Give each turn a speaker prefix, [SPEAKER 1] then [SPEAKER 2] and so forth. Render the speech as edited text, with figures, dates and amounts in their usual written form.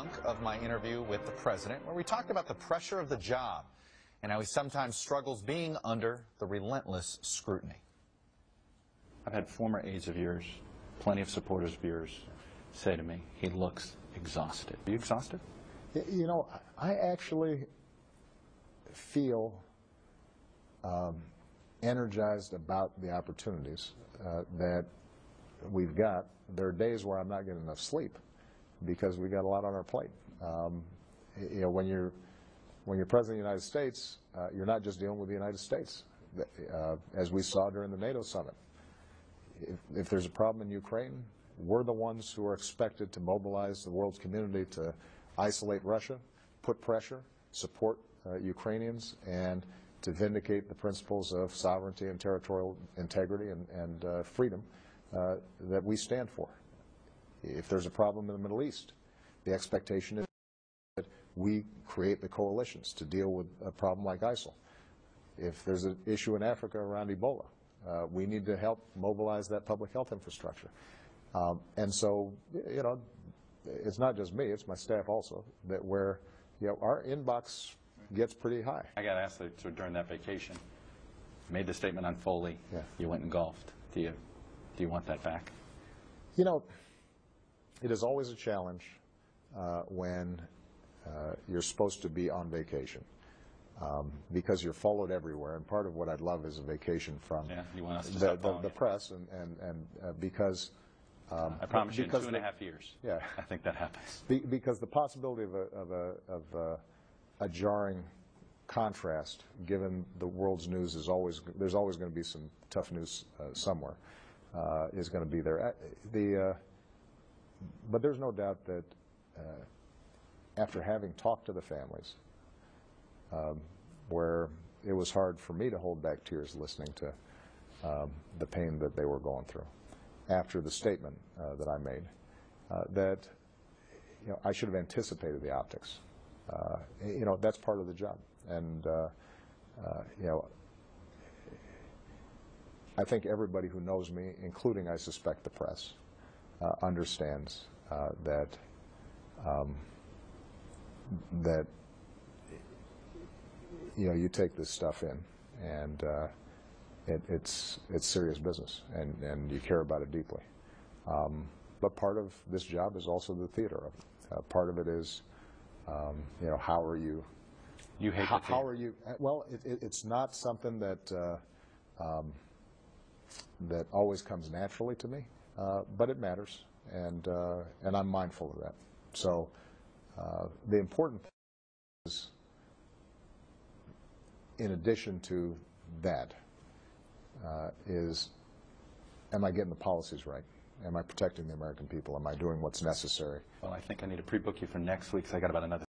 [SPEAKER 1] Of my interview with the president, where we talked about the pressure of the job and how he sometimes struggles being under the relentless scrutiny.
[SPEAKER 2] I've had former aides of yours, plenty of supporters of yours, say to me, he looks exhausted. Are you exhausted?
[SPEAKER 3] You know, I actually feel energized about the opportunities that we've got. There are days where I'm not getting enough sleep because we got a lot on our plate. You know, when you're president of the United States, you're not just dealing with the United States. As we saw during the NATO summit, if there's a problem in Ukraine, we're the ones who are expected to mobilize the world's community to isolate Russia, put pressure, support Ukrainians, and to vindicate the principles of sovereignty and territorial integrity and freedom that we stand for. If there's a problem in the Middle East, the expectation is that we create the coalitions to deal with a problem like ISIL. If there's an issue in Africa around Ebola, we need to help mobilize that public health infrastructure. And so, you know, it's not just me, it's my staff also, that where, you know, our inbox gets pretty high.
[SPEAKER 2] I got asked so during that vacation, made the statement on Foley, yeah. You went and golfed. Do you want that back?
[SPEAKER 3] You know, it is always a challenge when you're supposed to be on vacation because you're followed everywhere. And part of what I'd love is a vacation from
[SPEAKER 2] you want us to
[SPEAKER 3] the press, and because
[SPEAKER 2] I promise you in 2.5 years.
[SPEAKER 3] Yeah,
[SPEAKER 2] I think that happens.
[SPEAKER 3] Because the possibility of a jarring contrast, given the world's news, is always there's always going to be some tough news somewhere. Is going to be there. But there's no doubt that after having talked to the families, where it was hard for me to hold back tears listening to the pain that they were going through, after the statement that I made, that you know, I should have anticipated the optics. You know, that's part of the job, and you know, I think everybody who knows me, including I suspect the press, understands that you know, you take this stuff in, and it's serious business, and you care about it deeply. But part of this job is also the theater of it. Part of it is, you know, how are you?
[SPEAKER 2] You hate
[SPEAKER 3] how are you? Well, it's not something that that always comes naturally to me, but it matters, and I'm mindful of that. So the important part is, in addition to that, is, am I getting the policies right? Am I protecting the American people? Am I doing what's necessary?
[SPEAKER 2] Well, I think I need to pre-book you for next week, because I got about another